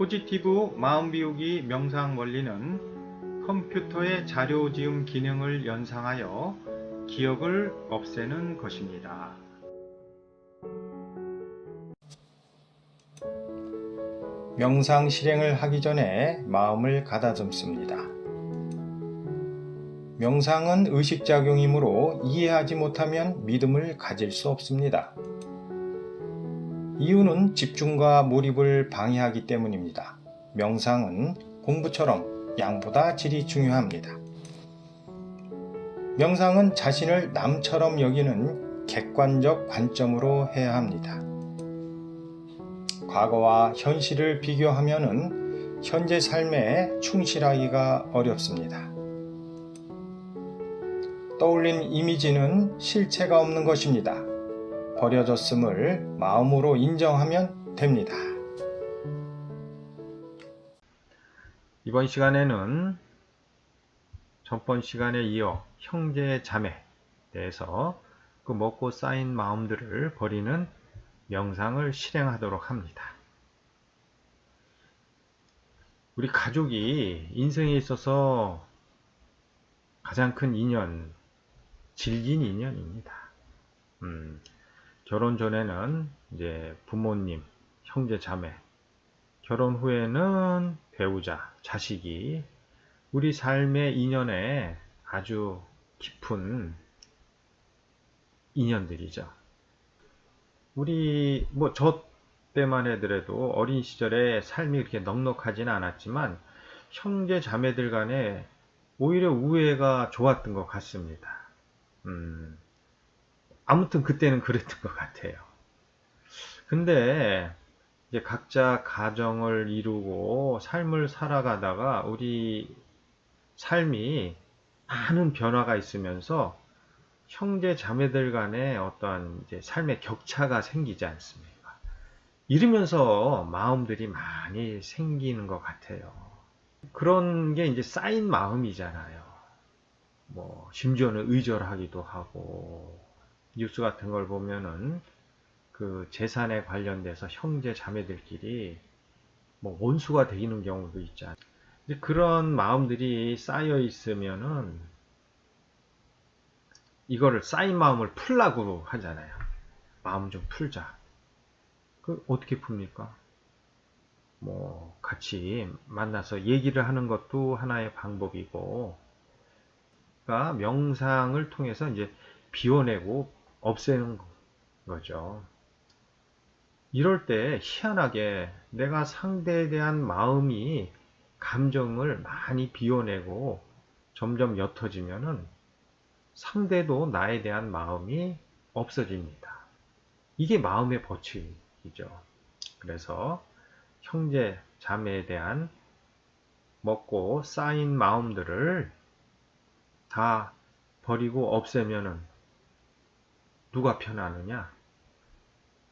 포지티브 마음 비우기 명상 원리는 컴퓨터의 자료 지움 기능을 연상하여 기억을 없애는 것입니다. 명상 실행을 하기 전에 마음을 가다듬습니다. 명상은 의식작용이므로 이해하지 못하면 믿음을 가질 수 없습니다. 이유는 집중과 몰입을 방해하기 때문입니다. 명상은 공부처럼 양보다 질이 중요합니다. 명상은 자신을 남처럼 여기는 객관적 관점으로 해야 합니다. 과거와 현실을 비교하면은 현재 삶에 충실하기가 어렵습니다. 떠올린 이미지는 실체가 없는 것입니다. 버려졌음을 마음으로 인정하면 됩니다. 이번 시간에는 전번 시간에 이어 형제 자매에 대해서 그 먹고 쌓인 마음들을 버리는 명상을 실행하도록 합니다. 우리 가족이 인생에 있어서 가장 큰 인연, 질긴 인연입니다. 결혼 전에는 이제 부모님, 형제 자매, 결혼 후에는 배우자, 자식이 우리 삶의 인연에 아주 깊은 인연들이죠. 우리 저 때만 해더라도 어린 시절에 삶이 그렇게 넉넉하지는 않았지만 형제 자매들 간에 오히려 우애가 좋았던 것 같습니다. 아무튼 그때는 그랬던 것 같아요. 근데 이제 각자 가정을 이루고 삶을 살아가다가 우리 삶이 많은 변화가 있으면서 형제 자매들 간에 어떤 이제 삶의 격차가 생기지 않습니까? 이러면서 마음들이 많이 생기는 것 같아요. 그런 게 이제 쌓인 마음이잖아요. 심지어는 의절하기도 하고, 뉴스 같은 걸 보면은 그 재산에 관련돼서 형제 자매들끼리 원수가 되는 경우도 있잖아요. 그런 마음들이 쌓여 있으면은 이거를 쌓인 마음을 풀라고 하잖아요. 마음 좀 풀자. 그 어떻게 풉니까? 같이 만나서 얘기를 하는 것도 하나의 방법이고, 그러니까 명상을 통해서 이제 비워내고 없애는 거죠. 이럴 때 희한하게 내가 상대에 대한 마음이 감정을 많이 비워내고 점점 옅어지면은 상대도 나에 대한 마음이 없어집니다. 이게 마음의 법칙이죠. 그래서 형제, 자매에 대한 먹고 쌓인 마음들을 다 버리고 없애면은 누가 편하느냐?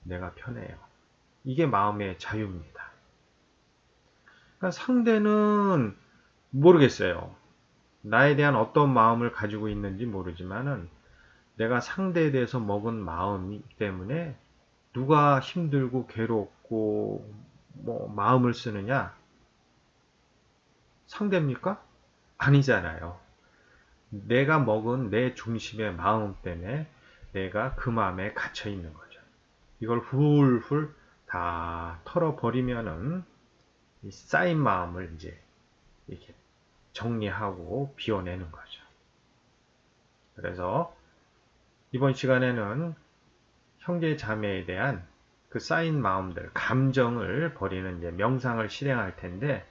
내가 편해요. 이게 마음의 자유입니다. 그러니까 상대는 모르겠어요. 나에 대한 어떤 마음을 가지고 있는지 모르지만은 내가 상대에 대해서 먹은 마음 때문에 누가 힘들고 괴롭고 마음을 쓰느냐? 상대입니까? 아니잖아요. 내가 먹은 내 중심의 마음 때문에 내가 그 마음에 갇혀 있는 거죠. 이걸 훌훌 다 털어버리면은 이 쌓인 마음을 이제 이렇게 정리하고 비워내는 거죠. 그래서 이번 시간에는 형제 자매에 대한 그 쌓인 마음들, 감정을 버리는 이제 명상을 실행할 텐데,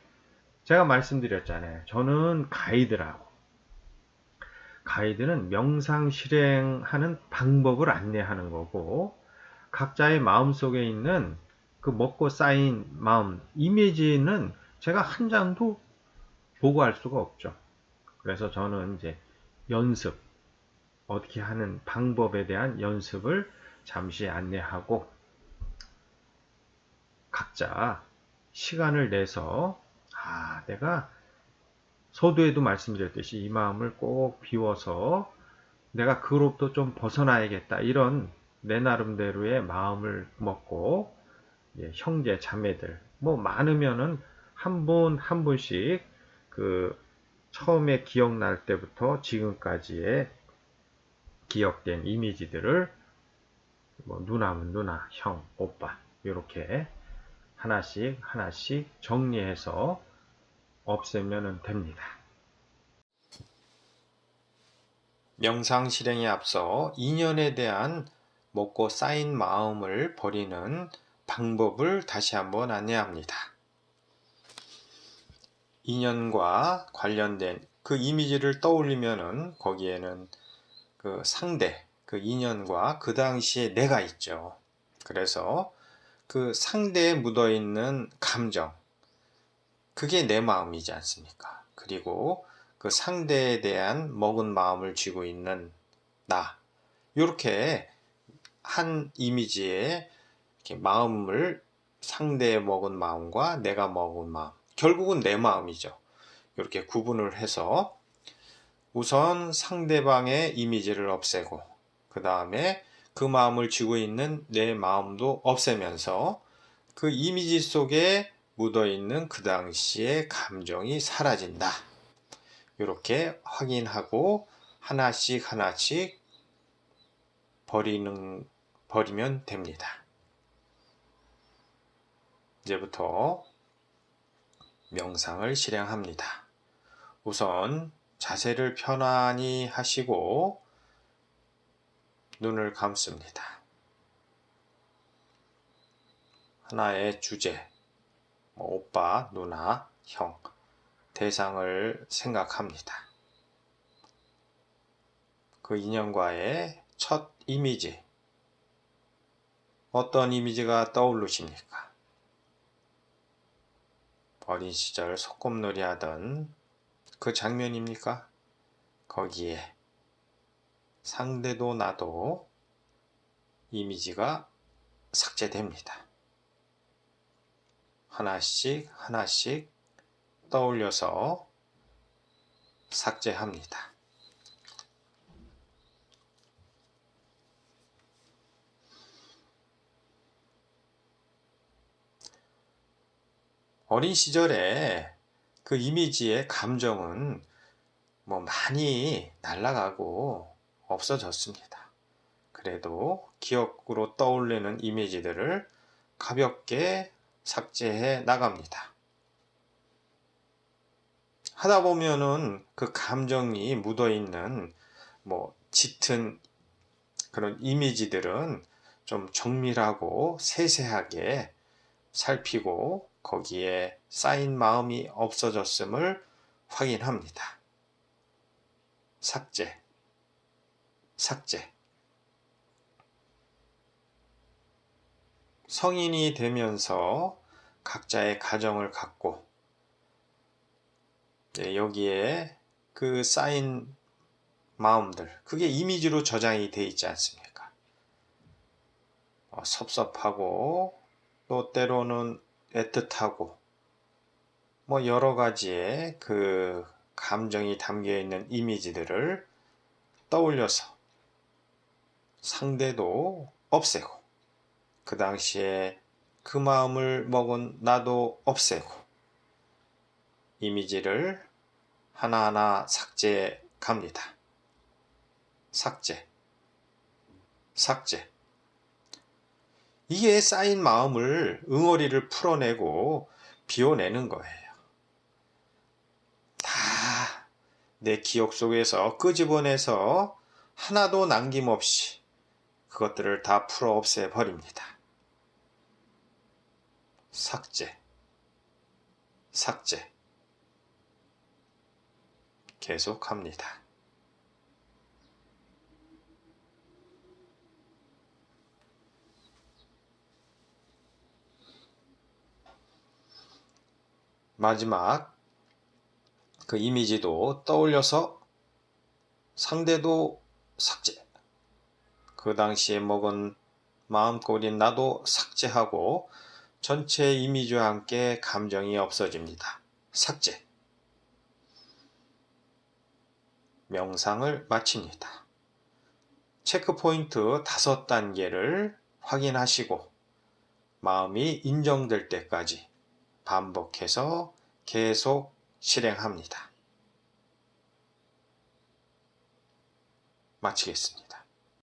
제가 말씀드렸잖아요. 저는 가이드는 명상 실행하는 방법을 안내하는 거고, 각자의 마음속에 있는 그 먹고 쌓인 마음, 이미지는 제가 한 장도 보고할 수가 없죠. 그래서 저는 이제 연습, 어떻게 하는 방법에 대한 연습을 잠시 안내하고, 각자 시간을 내서 내가 서두에도 말씀드렸듯이 이 마음을 꼭 비워서 내가 그로부터 좀 벗어나야겠다, 이런 내 나름대로의 마음을 먹고 형제 자매들 뭐 많으면은 한 분 한 분씩 그 처음에 기억날 때부터 지금까지의 기억된 이미지들을 뭐 누나면 누나, 형, 오빠 이렇게 하나씩 하나씩 정리해서 없애면 됩니다. 명상 실행에 앞서 인연에 대한 먹고 쌓인 마음을 버리는 방법을 다시 한번 안내합니다. 인연과 관련된 그 이미지를 떠올리면은 거기에는 그 상대, 그 인연과 그 당시에 내가 있죠. 그래서 그 상대에 묻어 있는 감정, 그게 내 마음이지 않습니까? 그리고 그 상대에 대한 먹은 마음을 쥐고 있는 나, 이렇게 한 이미지에 이렇게 마음을 상대에 먹은 마음과 내가 먹은 마음, 결국은 내 마음이죠. 이렇게 구분을 해서 우선 상대방의 이미지를 없애고 그 다음에 그 마음을 쥐고 있는 내 마음도 없애면서 그 이미지 속에 묻어있는 그 당시의 감정이 사라진다. 이렇게 확인하고 하나씩 하나씩 버리면 됩니다. 이제부터 명상을 실행합니다. 우선 자세를 편안히 하시고 눈을 감습니다. 하나의 주제, 오빠, 누나, 형, 대상을 생각합니다. 그 인연과의 첫 이미지, 어떤 이미지가 떠오르십니까? 어린 시절 소꿉놀이 하던 그 장면입니까? 거기에 상대도 나도 이미지가 삭제됩니다. 하나씩 하나씩 떠올려서 삭제합니다. 어린 시절에 그 이미지의 감정은 뭐 많이 날아가고 없어졌습니다. 그래도 기억으로 떠올리는 이미지들을 가볍게 삭제해 나갑니다. 하다 보면은 그 감정이 묻어있는 뭐 짙은 그런 이미지들은 좀 정밀하고 세세하게 살피고 거기에 쌓인 마음이 없어졌음을 확인합니다. 삭제, 삭제. 성인이 되면서 각자의 가정을 갖고 여기에 그 쌓인 마음들, 그게 이미지로 저장이 돼 있지 않습니까? 섭섭하고 또 때로는 애틋하고 뭐 여러 가지의 그 감정이 담겨 있는 이미지들을 떠올려서 상대도 없애고 그 당시에 그 마음을 먹은 나도 없애고 이미지를 하나하나 삭제해 갑니다. 삭제, 삭제. 이게 쌓인 마음을 응어리를 풀어내고 비워내는 거예요. 다 내 기억 속에서 끄집어내서 하나도 남김없이 그것들을 다 풀어 없애버립니다. 삭제, 삭제. 계속합니다. 마지막 그 이미지도 떠올려서 상대도 삭제, 그 당시에 먹은 마음꼴인 나도 삭제하고 전체 이미지와 함께 감정이 없어집니다. 삭제. 명상을 마칩니다. 체크포인트 5단계를 확인하시고 마음이 인정될 때까지 반복해서 계속 실행합니다. 마치겠습니다.